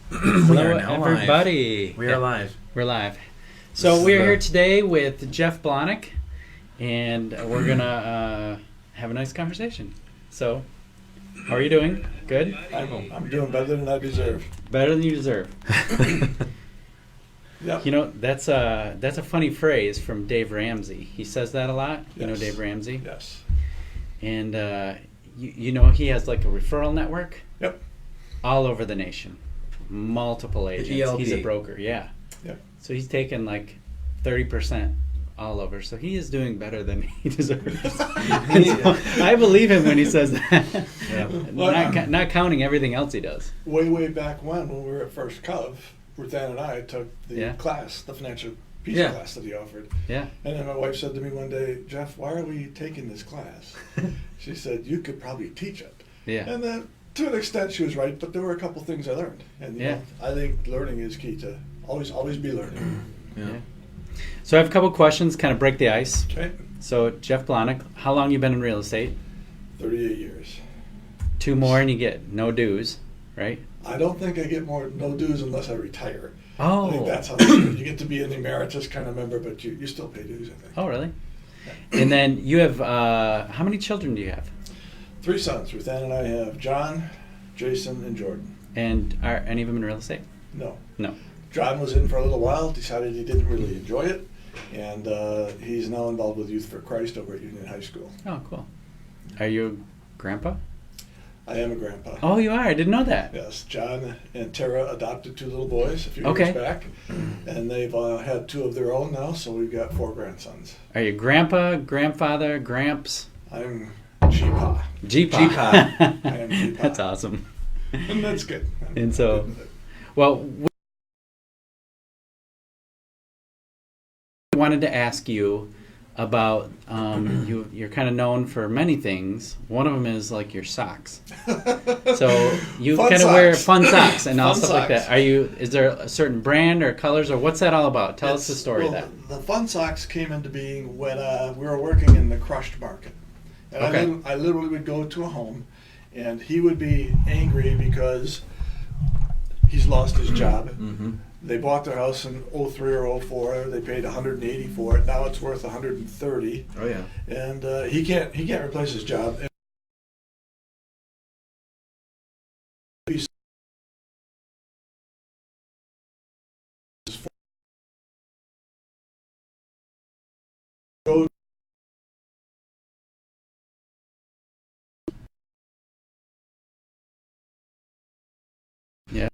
Hello, everybody. We are live. We're live. So we are here today with Jeff Blahnik, and we're gonna have a nice conversation. So, how are you doing? Good. I'm doing better than I deserve. Better than you deserve. Yep. You know, that's a funny phrase from Dave Ramsey. He says that a lot. You know Yes. Dave Ramsey? Yes. And you know he has like a referral network Yep. all over the nation. Multiple agents. ELP. He's a broker, yeah. Yep. So he's taken like 30% all over. So he is doing better than he deserves. And so I believe him when he says that. Yeah. Not counting everything else he does. Way back when we were at First Cov, Ruthann and I took the class, the financial peace class that he offered. Yeah. And then my wife said to me one day, Jeff, why are we taking this class? She said, you could probably teach it. Yeah. And then to an extent she was right, but there were a couple things I learned. And you know, I think learning is key to always be learning. Yeah. So I have a couple questions, kind of break the ice. Okay. So Jeff Blahnik, how long you been in real estate? 38 years. 2 more and you get no dues, right? I don't think I get no dues unless I retire. Oh. I think that's how you get to be an emeritus kind of member, but you still pay dues, I think. Oh, really? And then you have, how many children do you have? 3 sons. Ruthann and I have John, Jason, and Jordan. And are any of them in real estate? No. No. John was in for a little while, decided he didn't really enjoy it, and he's now involved with Youth for Christ over at Union High School. Oh, cool. Are you a grandpa? I am a grandpa. Oh, you are? I didn't know that. Yes. John and Tara adopted 2 little boys a few years back, and they've had 2 of their own now, so we've got 4 grandsons. Are you grandpa, grandfather, gramps? I'm G-Pa. G-Pa. I am G-Pa. That's awesome. And that's good. And so, well, we wanted to ask you about, you're kind of known for many things. One of them is like your socks. So you kind of wear fun socks and all stuff like that. Is there a certain brand or colors or what's that all about? Tell us the story of that. The fun socks came into being when we were working in the crushed market. And I literally would go to a home and he would be angry because he's lost his job. Mm-hmm. They bought their house in 03 or 04. They paid $180 for it. Now it's worth $130. Oh yeah. And he can't replace his job. Yeah.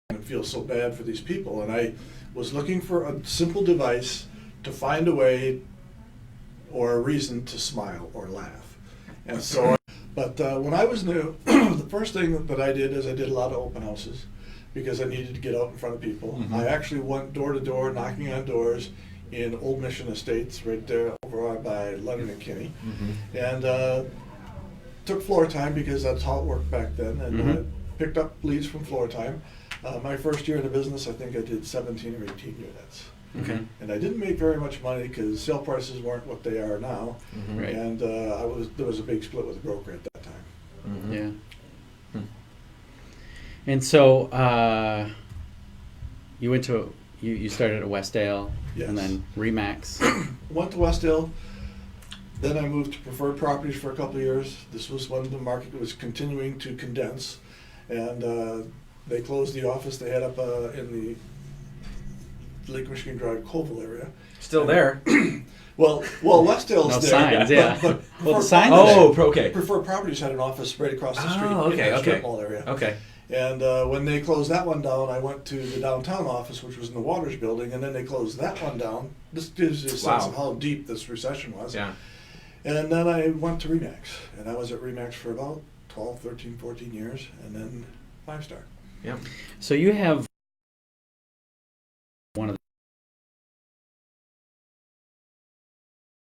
And feel so bad for these people, and I was looking for a simple device to find a way or a reason to smile or laugh. And so, but when I was new, the first thing that I did is I did a lot of open houses because I needed to get out in front of people. Mm-hmm. I actually went door to door, knocking on doors in Old Mission Estates, right there over by Leonard and Kinney, and took floor time because that's how it worked back then, and picked up leads from floor time. My first year in the business, I think I did 17 or 18 units. Okay. And I didn't make very much money because sale prices weren't what they are now, Right. and there was a big split with a broker at that time. Mm-hmm. Yeah. And so you started at Westdale, Yes. and then Remax. Went to Westdale, then I moved to Preferred Properties for a couple of years. This was when the market was continuing to condense, and they closed the office they had up in the Lake Michigan Drive Colville area. Still there. Well, Westdale's No there. signs, yeah. But Well, the Preferred signs Properties- okay. Preferred Properties had an office right across the street Oh, in that okay. strip mall area. Okay. And when they closed that one down, I went to the downtown office, which was in the Waters building, and then they closed that one down. This gives you a sense of how deep this recession was. Yeah. And then I went to Remax, and I was at Remax for about 12, 13, 14 years, and then 5-star. Yeah. So you have one of the...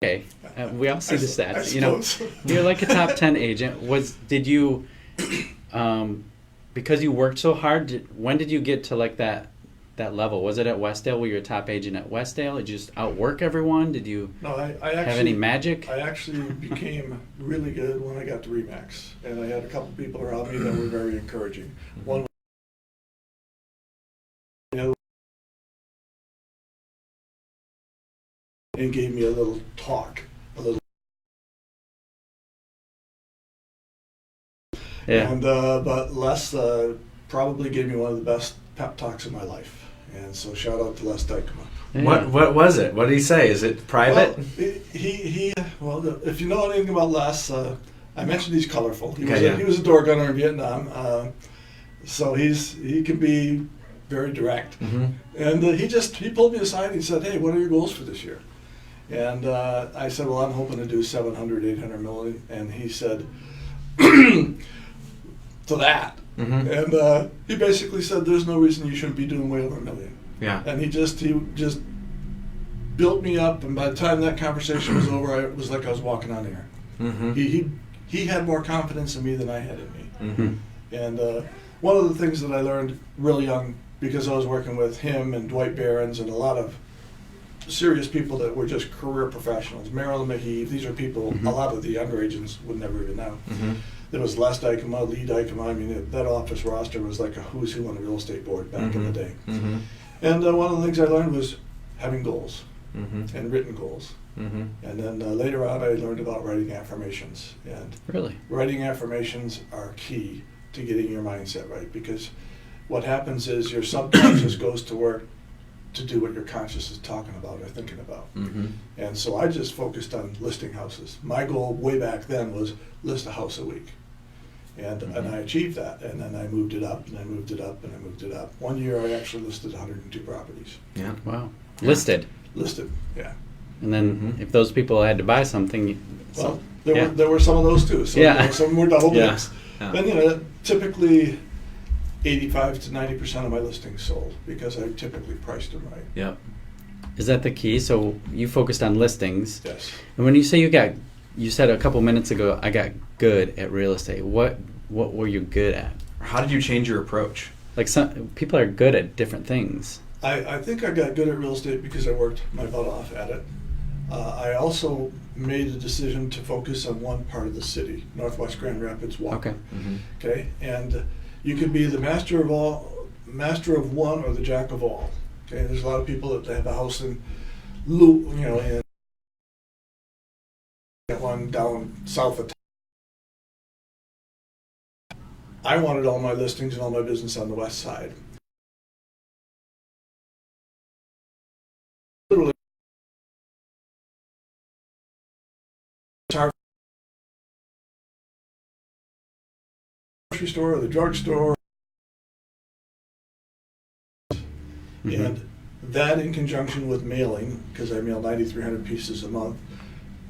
Okay, we all see the stats. You know, you're like a top 10 agent. Did you, because you worked so hard, when did you get to like that that level? Was it at Westdale? Were you a top agent at Westdale? Did you just outwork everyone? Did you No, I actually have any magic? I actually became really good when I got to Remax, and I had a couple people around me that were very encouraging. One and gave me a little talk, a little. Yeah. And but Les probably gave me one of the best pep talks of my life, and so shout out to Les Dykema. Yeah. What was it? What did he say? Is it private? Well, if you know anything about Les, I mentioned he's colorful. He was a door gunner in Vietnam, so he can be very direct. Mm-hmm. And he pulled me aside and he said, "Hey, what are your goals for this year?" And I said, "Well, I'm hoping to do 700, 800 million." And he said, "To that." Mm-hmm. And he basically said, "There's no reason you shouldn't be doing way over $1 million." Yeah. And he just built me up. And by the time that conversation was over, it was like I was walking on air. Mm-hmm. He had more confidence in me than I had in me. Mm-hmm. And one of the things that I learned really young, because I was working with him and Dwight Behrens and a lot of serious people that were just career professionals, Marilyn Maheed, these are people a lot of the younger agents would never even know. Mm-hmm. There was Les Dykema, Lee Dykema. I mean, that office roster was like a who's who on the real estate board back in the day. Mm-hmm. And one of the things I learned was having goals Mm-hmm. and written goals. Mm-hmm. And then later on, I learned about writing affirmations. And Really? writing affirmations are key to getting your mindset right, because what happens is your subconscious goes to work to do what your conscious is talking about or thinking about. Mm-hmm. And so I just focused on listing houses. My goal way back then was list a house a week. And I achieved that. And then I moved it up and I moved it up and I moved it up. One year I actually listed 102 properties. Yeah. Wow. Listed. Listed, yeah. And then if those people had to buy something, Well, there were some of those too. So Yeah. some were double Yeah. dips. Yeah. Then typically 85 to 90% of my listings sold because I typically priced them right. Yep. is that the key? So you focused on listings. Yes. And when you say you said a couple minutes ago, I got good at real estate. What were you good at? How did you change your approach? Like some people are good at different things. I think I got good at real estate because I worked my butt off at it. I also made a decision to focus on one part of the city, Northwest Grand Rapids, Walker. Okay. Mm-hmm. Okay, and you can be the master of one, or the jack of all. Okay, there's a lot of people that have a house in, and one down south of town. I wanted all my listings and all my business on the west side. Literally, grocery store or the drugstore. Mm-hmm. And that in conjunction with mailing, because I mail 9,300 pieces a month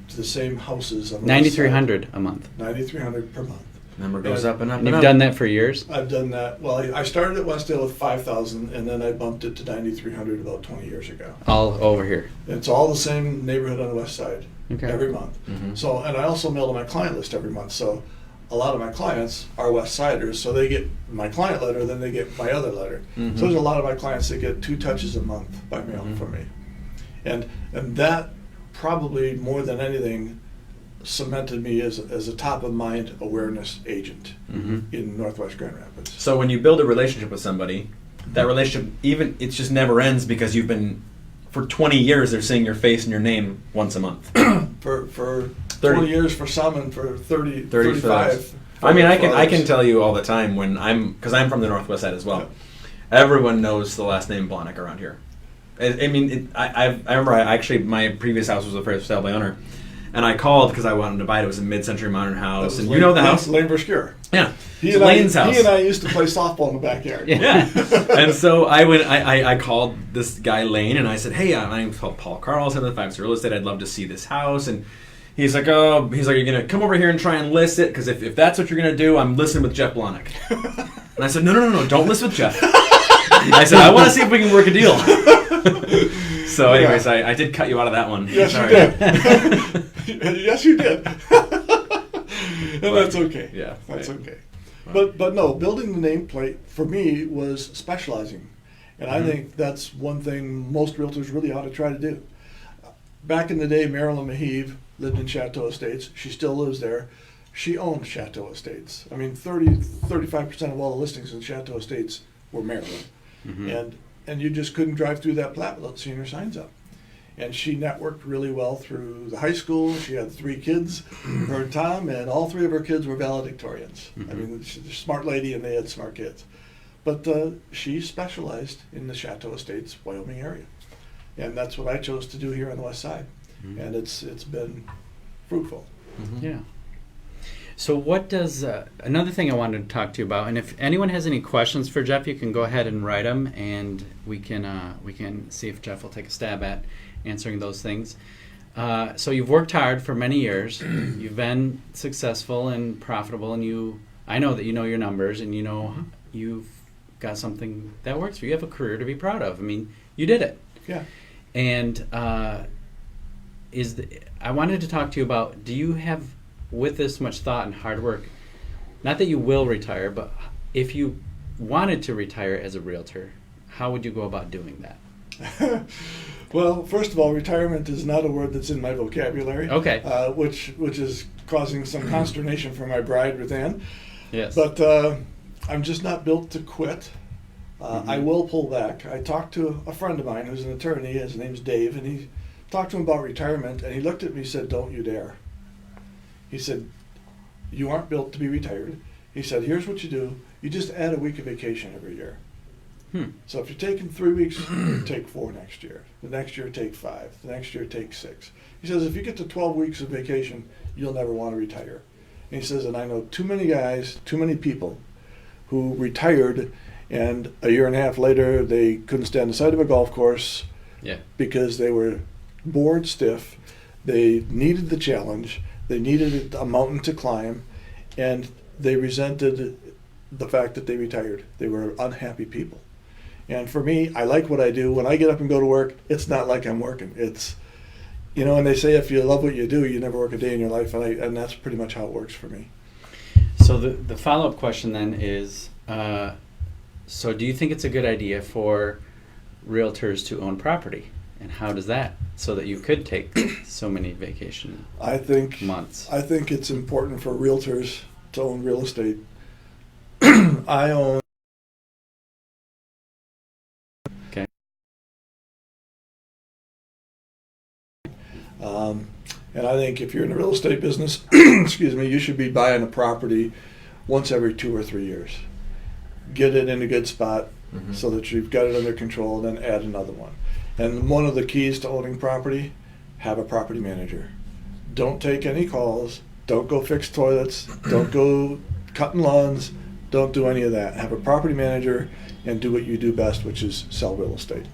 to the same houses on the west side. 9,300 a month. 9,300 per month. Number goes up and up. And and you've up. done that for years? I've done that. Well, I started at Westdale with 5,000, and then I bumped it to 9,300 about 20 years ago. All over here. It's all the same neighborhood on the west side Okay. every month. Mm-hmm. So, and I also mail to my client list every month. So, a lot of my clients are West Siders, so they get my client letter, then they get my other letter. Mhm. So there's a lot of my clients that get 2 touches a month by mail Mhm. from me, and that probably more than anything cemented me as a top of mind awareness agent Mm-hmm. in Northwest Grand Rapids. So when you build a relationship with somebody, that relationship it just never ends because you've been for 20 years they're seeing your face and your name once a month. For 30 20 years for some, and for 30 30 for 35. others. I mean, I for can others. tell you all the time when because I'm from the Northwest side as well. Yep. Everyone knows the last name Blahnik around here. I mean, I remember actually my previous house was a for sale by owner, and I called because I wanted to buy it. It was a mid-century modern house, and you know the house. Lane Verskier. Yeah, He it's and, Lane's house. he and I used to play softball in the backyard. Yeah. And so I went. I called this guy Lane, and I said, "Hey, my name's Paul Carlson of the 5 Star Real Estate. I'd love to see this house." And he's like, "Oh, you're gonna come over here and try and list it? Because if that's what you're gonna do, I'm listing with Jeff Blahnik." And I said, "No, don't list with Jeff." I said, "I want to see if we can work a deal." So, anyways, I did cut you out of that one. Yes, Sorry. you did. Yes, you did. And that's okay. Yeah, That's right. okay. But no, building the nameplate for me was specializing. And I think that's one thing most realtors really ought to try to do. Back in the day, Marilyn Maheeve lived in Chateau Estates. She still lives there. She owned Chateau Estates. I mean, 35% of all the listings in Chateau Estates were Marilyn. And you just couldn't drive through that plat without seeing her signs up. And she networked really well through the high school. She had 3 kids, her and Tom, and all 3 of her kids were valedictorians. I mean, she's a smart lady, and they had smart kids. But she specialized in the Chateau Estates, Wyoming area. And that's what I chose to do here on the west side. And it's been fruitful. Yeah. So what does, another thing I wanted to talk to you about, and if anyone has any questions for Jeff, you can go ahead and write them, and we can see if Jeff will take a stab at answering those things. So you've worked hard for many years. You've been successful and profitable, and I know that you know your numbers, and you know you've got something that works for you. You have a career to be proud of. I mean, you did it. Yeah. And I wanted to talk to you about, do you have, with this much thought and hard work, not that you will retire, but if you wanted to retire as a realtor, how would you go about doing that? Well, first of all, retirement is not a word that's in my vocabulary. Okay. Which is causing some consternation for my bride, Ruth Ann. Yes. But I'm just not built to quit. I will pull back. I talked to a friend of mine who's an attorney. His name's Dave, and he talked to him about retirement, and he looked at me and said, "Don't you dare." He said, "You aren't built to be retired." He said, "Here's what you do. You just add a week of vacation every year. So if you're taking 3 weeks, take 4 next year. The next year, take 5. The next year, take 6. He says, if you get to 12 weeks of vacation, you'll never want to retire. And he says, and I know too many guys, too many people who retired, and a year and a half later, they couldn't stand the sight of a golf course because they were bored stiff. They needed the challenge. They needed a mountain to climb, and they resented the fact that they retired. They were unhappy people. And for me, I like what I do. When I get up and go to work, it's not like I'm working. It's, and they say if you love what you do, you never work a day in your life, and that's pretty much how it works for me. So the follow-up question then is, so do you think it's a good idea for realtors to own property? And how does that, so that you could take so many vacation months? I think it's important for realtors to own real estate. I own. Okay. And I think if you're in the real estate business, excuse me, you should be buying a property once every 2 or 3 years. Get it in a good spot so that you've got it under control, and then add another one. And one of the keys to owning property, have a property manager. Don't take any calls. Don't go fix toilets. Don't go cutting lawns. Don't do any of that. Have a property manager and do what you do best, which is sell real estate.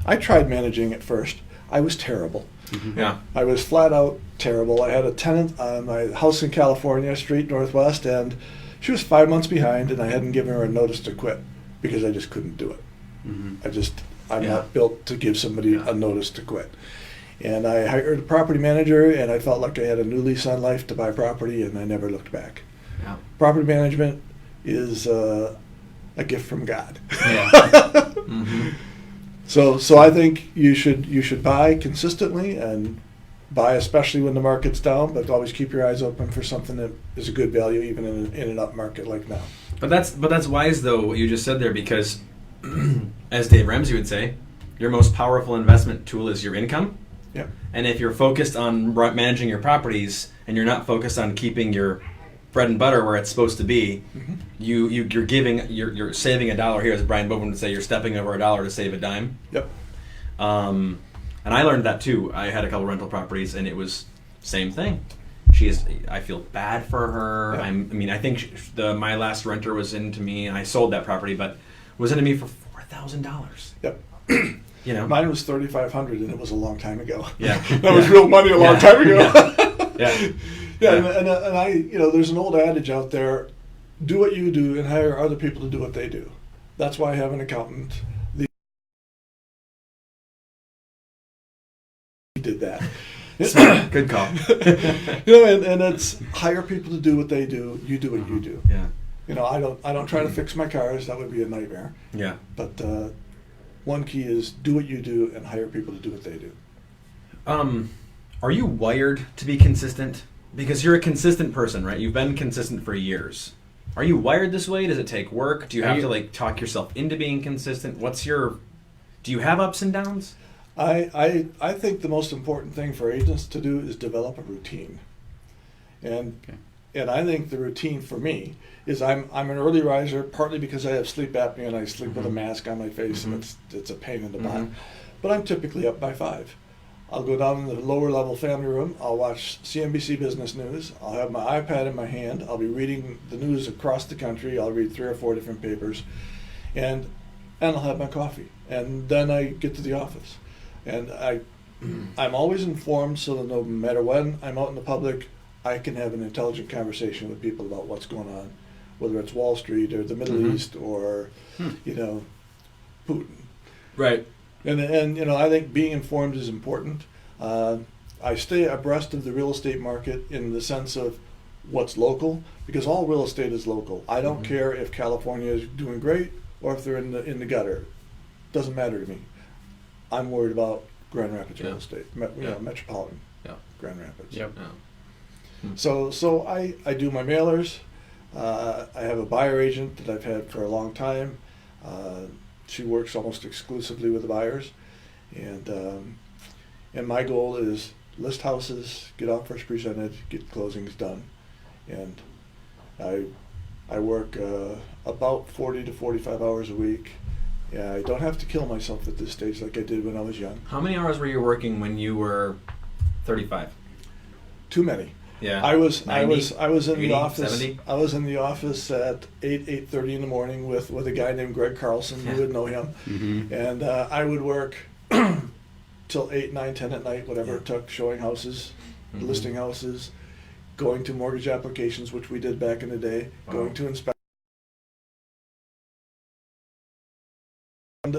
I tried managing at first. I was terrible. Yeah. I was flat out terrible. I had a tenant on my house in California, Street Northwest, and she was 5 months behind, and I hadn't given her a notice to quit because I just couldn't do it. I'm not built to give somebody a notice to quit. And I hired a property manager, and I felt like I had a new lease on life to buy property, and I never looked back. Yeah. Property management is a gift from God. Yeah. So I think you should buy consistently, and buy especially when the market's down, but always keep your eyes open for something that is a good value even in an up market like now. But that's wise though, what you just said there, because as Dave Ramsey would say, your most powerful investment tool is your income. Yep. And if you're focused on managing your properties and you're not focused on keeping your bread and butter where it's supposed to be, you're saving $1 here, as Brian Bowman would say, you're stepping over $1 to save a dime. Yep. And I learned that too. I had a couple rental properties, and it was same thing. I feel bad for her. Yep. I think my last renter was into me, and I sold that property, but was into me for $4,000. Yep. Mine was $3,500, and it was a long time ago. Yeah. That was real money a long time ago. Yeah. And I, there's an old adage out there: do what you do, and hire other people to do what they do. That's why I have an accountant. He did that. Smart. Good call. And it's hire people to do what they do. You do what you do. Yeah. I don't try to fix my cars. That would be a nightmare. Yeah. But one key is do what you do and hire people to do what they do. Are you wired to be consistent? Because you're a consistent person, right? You've been consistent for years. Are you wired this way? Does it take work? Do you have to like talk yourself into being consistent? Do you have ups and downs? I think the most important thing for agents to do is develop a routine. And I think the routine for me is I'm an early riser, partly because I have sleep apnea and I sleep with a mask on my face and it's a pain in the butt. But I'm typically up by 5. I'll go down in the lower level family room, I'll watch CNBC Business News, I'll have my iPad in my hand, I'll be reading the news across the country, I'll read 3 or 4 different papers, and I'll have my coffee. And then I get to the office. And I'm always informed so that no matter when I'm out in the public, I can have an intelligent conversation with people about what's going on, whether it's Wall Street or the Middle East or, Putin. Right. And I think being informed is important. I stay abreast of the real estate market in the sense of what's local, because all real estate is local. I don't care if California is doing great or if they're in the gutter. Doesn't matter to me. I'm worried about Grand Rapids real estate, metropolitan Grand Rapids. Yep. So I do my mailers. I have a buyer agent that I've had for a long time. She works almost exclusively with the buyers, and my goal is list houses, get offers presented, get closings done, and I work about 40 to 45 hours a week. Yeah, I don't have to kill myself at this stage like I did when I was young. How many hours were you working when you were 35? Too many. Yeah. I was 90, in 80, the office. 70? I was in the office at 8:30 in the morning with a guy named Greg Carlson. You would know him, and I would work till 8, 9, 10 at night, whatever it took, showing houses, listing houses, going to mortgage applications, which we did back in the day, going to inspect. And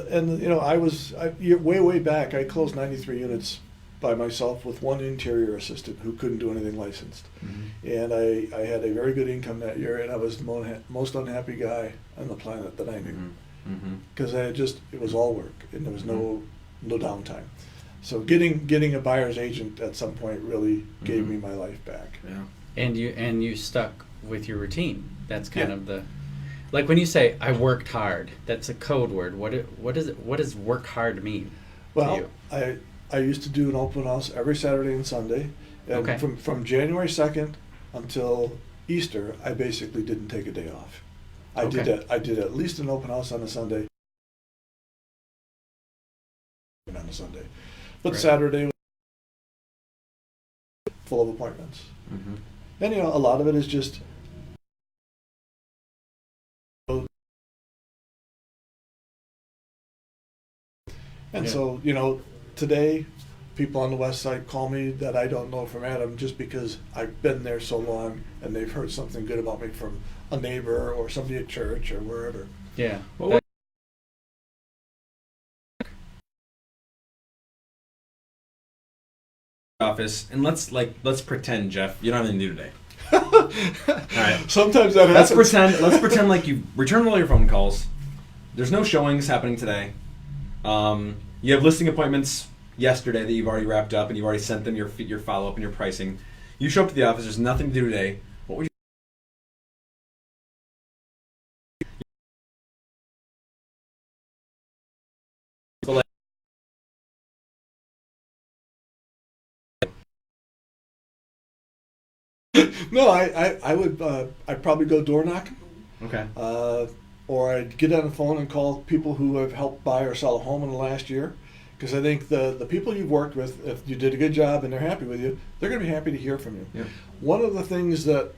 way back, I closed 93 units by myself with one interior assistant who couldn't do anything licensed. And I had a very good income that year, and I was the most unhappy guy on the planet that I knew. Because it was all work, and there was no downtime. So getting a buyer's agent at some point really gave me my life back. Yeah. And you stuck with your routine. That's kind of the, like when you say I worked hard, that's a code word. What does work hard mean to you? I used to do an open house every Saturday and Sunday, and from January 2nd until Easter, I basically didn't take a day off. I did at least an open house on a Sunday. But Saturday was full of appointments. And a lot of it is just so today people on the west side call me that I don't know from Adam just because I've been there so long and they've heard something good about me from a neighbor or somebody at church or wherever. Yeah. Office, and let's pretend, Jeff, you don't have anything to do today. All right. Sometimes that happens. Let's pretend like you returned all your phone calls. There's no showings happening today. You have listing appointments yesterday that you've already wrapped up, and you've already sent them your follow up and your pricing. You show up to the office. There's nothing to do today. What would you? No, I'd probably go door knocking. Okay. Or I'd get on the phone and call people who have helped buy or sell a home in the last year. Because I think the people you've worked with, if you did a good job and they're happy with you, they're going to be happy to hear from you. Yeah. One of the things that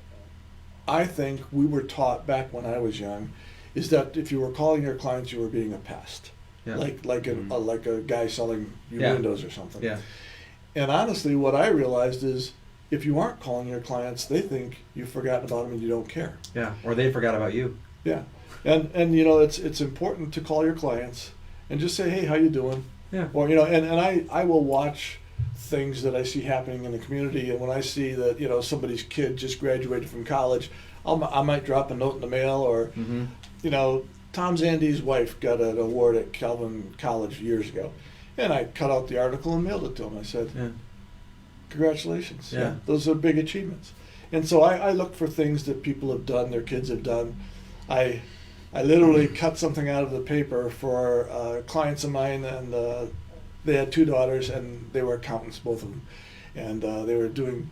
I think we were taught back when I was young is that if you were calling your clients, you were being a pest. Yeah. Like a guy selling you windows or something. Yeah. And honestly, what I realized is if you aren't calling your clients, they think you've forgotten about them and you don't care. Yeah, or they forgot about you. Yeah. And it's important to call your clients and just say, hey, how you doing? Yeah. Or and I will watch things that I see happening in the community, and when I see that somebody's kid just graduated from college, I might drop a note in the mail or tell Tom Zandi's wife got an award at Calvin College years ago. And I cut out the article and mailed it to him. I said, congratulations. Yeah. Those are big achievements. And so I look for things that people have done, their kids have done. I literally cut something out of the paper for clients of mine, and they had 2 daughters, and they were accountants, both of them. And they were doing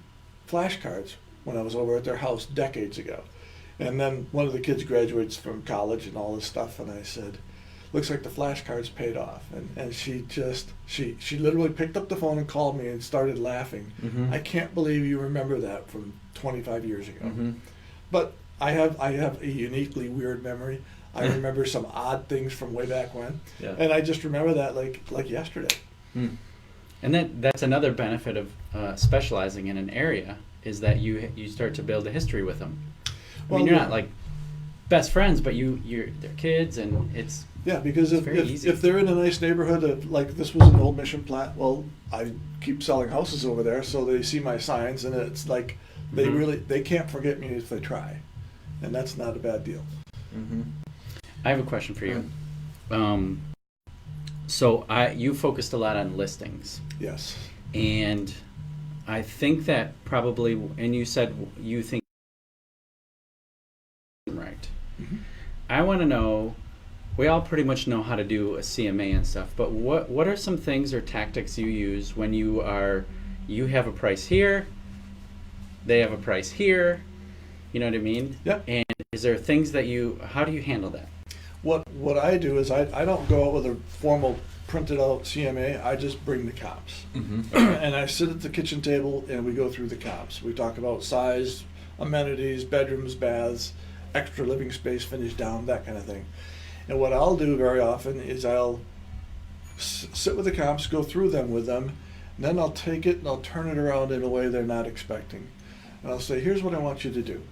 flashcards when I was over at their house decades ago. And then one of the kids graduates from college and all this stuff, and I said, looks like the flashcards paid off. And she literally picked up the phone and called me and started laughing. Mm-hmm. I can't believe you remember that from 25 years ago. Mm-hmm. But I have a uniquely weird memory. I remember some odd things from way back when, and I just remember that like yesterday. Mm. And that's another benefit of specializing in an area, is that you start to build a history with them. I mean, you're not like best friends, but they're kids, and it's because it's if they're in a nice neighborhood, like this was an old Mission Plat, well, I keep selling houses over there, so they see my signs, and it's like they can't forget me if they try, and that's not a bad deal. Mm-hmm. I have a question for you. So you focused a lot on listings. Yes. And I think that probably, and you said you think right. Mm-hmm. I want to know, we all pretty much know how to do a CMA and stuff, but what are some things or tactics you use when you have a price here, they have a price here, you know what I mean? Yeah. And is there things that how do you handle that? What I do is I don't go out with a formal printed out CMA. I just bring the comps. Mm-hmm. And I sit at the kitchen table and we go through the comps. We talk about size, amenities, bedrooms, baths, extra living space, finish down, that kind of thing. And what I'll do very often is I'll sit with the comps, go through them with them, and then I'll take it and I'll turn it around in a way they're not expecting. And I'll say, here's what I want you to do.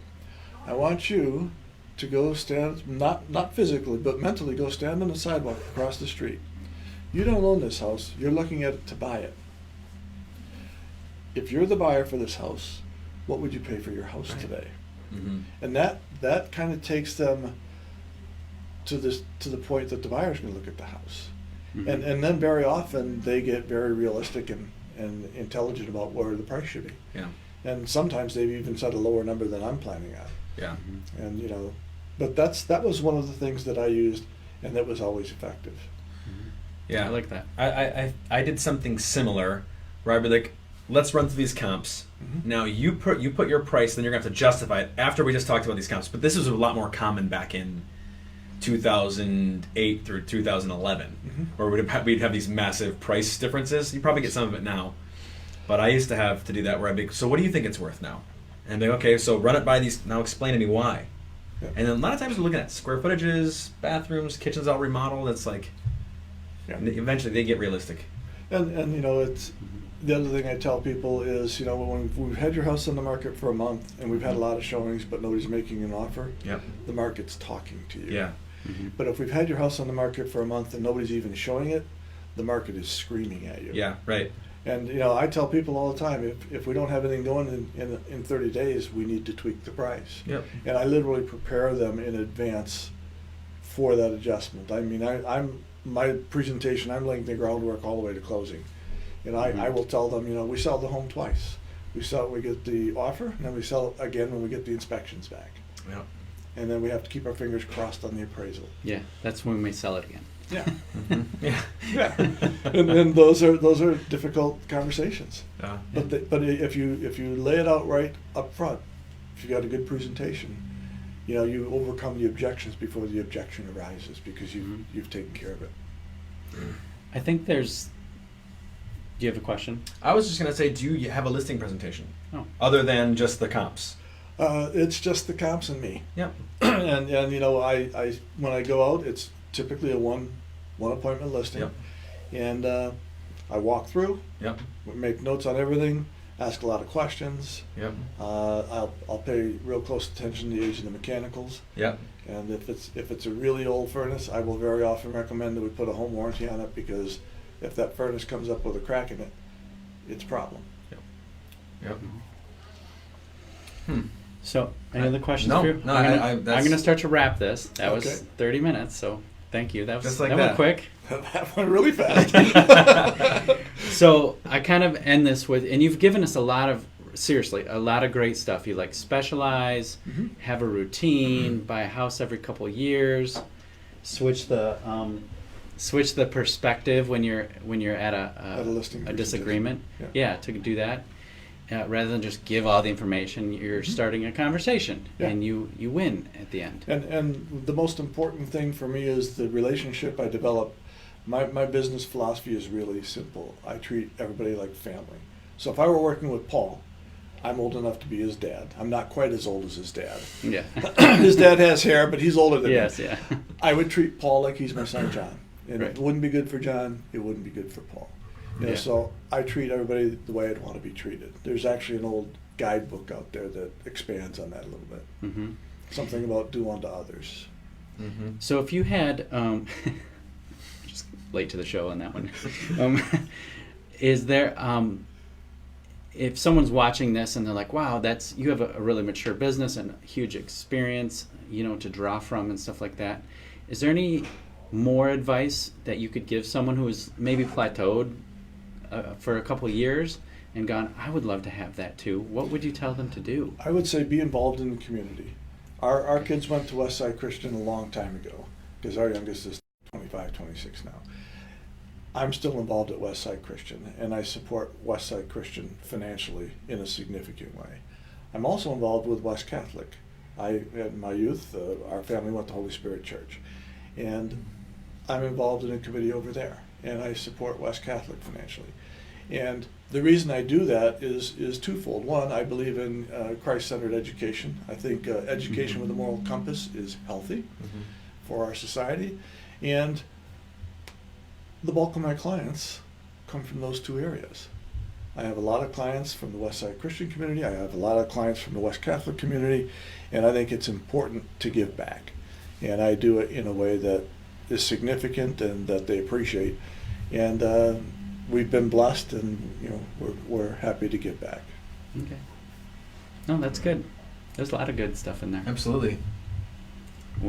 I want you to go stand, not physically, but mentally go stand on the sidewalk across the street. You don't own this house, you're looking at it to buy it. If you're the buyer for this house, what would you pay for your house today? Mm-hmm. And that kind of takes them to the point that the buyer's going to look at the house. Mm-hmm. And then very often they get very realistic and intelligent about where the price should be. Yeah. And sometimes they've even set a lower number than I'm planning on. Yeah. And but that was one of the things that I used, and that was always effective. Yeah, I like that. I did something similar, where I'd be like, let's run through these comps. Mm-hmm. Now you put your price, then you're gonna have to justify it after we just talked about these comps. But this was a lot more common back in 2008 through 2011, Mm-hmm. where we'd have these massive price differences. You probably get some of it now, but I used to have to do that where I'd be, so what do you think it's worth now? And be okay, so run it by these. Now explain to me why. Yeah. And then a lot of times we're looking at square footages, bathrooms, kitchens all remodeled. It's like, and eventually they get realistic. And it's the other thing I tell people is, when we've had your house on the market for a month and we've had a lot of showings but nobody's making an offer, Yep. the market's talking to you. Yeah. Mm-hmm. But if we've had your house on the market for a month and nobody's even showing it, the market is screaming at you. Yeah. Right. And I tell people all the time, if we don't have anything going in 30 days, we need to tweak the price. Yep. And I literally prepare them in advance for that adjustment. I mean, my presentation, I'm laying the groundwork all the way to closing. And I will tell them, we sell the home twice. We get the offer, and then we sell it again when we get the inspections back. Yeah. And then we have to keep our fingers crossed on the appraisal. Yeah, that's when we sell it again. Yeah. Mm-hmm. Yeah. Yeah. And those are difficult conversations. Yeah. But if you lay it out right up front, if you got a good presentation, you overcome the objections before the objection arises because you've taken care of it. I think there's. Do you have a question? I was just gonna say, do you have a listing presentation? Oh. Other than just the comps? It's just the comps and me. Yep. and I when I go out, it's typically a one appointment listing. Yep. And I walk through. Yep. Make notes on everything. Ask a lot of questions. Yep. I'll pay real close attention to the age of the mechanicals. Yep. And if it's a really old furnace, I will very often recommend that we put a home warranty on it, because if that furnace comes up with a crack in it, it's a problem. Yep. Hmm. So, any other questions No, for you? no, I'm going to start to wrap this. That Okay. was 30 minutes, so thank you. That was Just like that went quick. That went really fast. So I kind of end this with, and you've given us a lot of great stuff. You like specialize, have a routine, buy a house every couple of years, switch the perspective when you're at At a listing a disagreement. Yeah. To do that. Rather than just give all the information, you're starting a conversation, and you win at the end. And the most important thing for me is the relationship I develop. My business philosophy is really simple. I treat everybody like family. So if I were working with Paul, I'm old enough to be his dad. I'm not quite as old as his dad. Yeah. His dad has hair, but he's older than me. Yes, yeah. I would treat Paul like he's my son John. And Right. it wouldn't be good for John, it wouldn't be good for Paul. So I treat everybody the way I'd want to be treated. There's actually an old guidebook out there that expands on that a little bit. Mm-hmm. Something about do unto others. Mm-hmm. So if you had, just late to the show on that one, is there, if someone's watching this and they're like, wow, you have a really mature business and huge experience, to draw from and stuff like that, is there any more advice that you could give someone who is maybe plateaued for a couple of years and gone, I would love to have that too? What would you tell them to do? I would say be involved in the community. Our kids went to Westside Christian a long time ago because our youngest is 25, 26 now. I'm still involved at Westside Christian, and I support Westside Christian financially in a significant way. I'm also involved with West Catholic. In my youth, our family went to Holy Spirit Church, and I'm involved in a committee over there, and I support West Catholic financially. And the reason I do that is twofold. One, I believe in Christ-centered education. I think education with a moral compass is healthy for our society, and the bulk of my clients come from those two areas. I have a lot of clients from the Westside Christian community. I have a lot of clients from the West Catholic community, and I think it's important to give back. And I do it in a way that is significant and that they appreciate. And we've been blessed, and we're happy to give back. Okay. No, that's good. There's a lot of good stuff in there. Absolutely.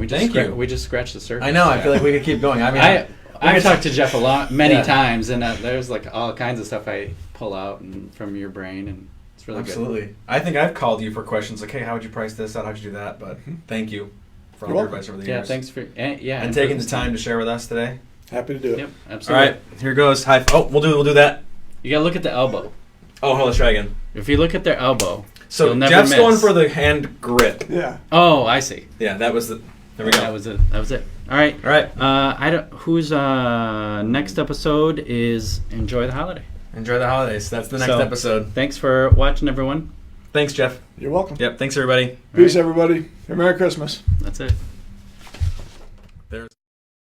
Thank you. We just scratched the surface. I know. I feel like we could keep going. I mean, I've talked to Jeff many times, and there's like all kinds of stuff I pull out from your brain, and it's really good. Absolutely. I think I've called you for questions like, hey, how would you price this out? How'd you do that? But thank you for all your advice over the years. Yeah, thanks for and taking the time to share with us today. Happy to do it. Yep, absolutely. All right, here goes. We'll do that. You gotta look at the elbow. Oh, let's try again. If you look at their elbow, so you'll never Jeff's miss. going for the hand grip. Yeah. Oh, I see. Yeah, that was the. There we go. That was it. All right. Whose next episode is Enjoy the Holiday. Enjoy the holidays. That's the next episode. Thanks for watching, everyone. Thanks, Jeff. You're welcome. Yep. Thanks, everybody. Peace, everybody. Merry Christmas. That's it. There's.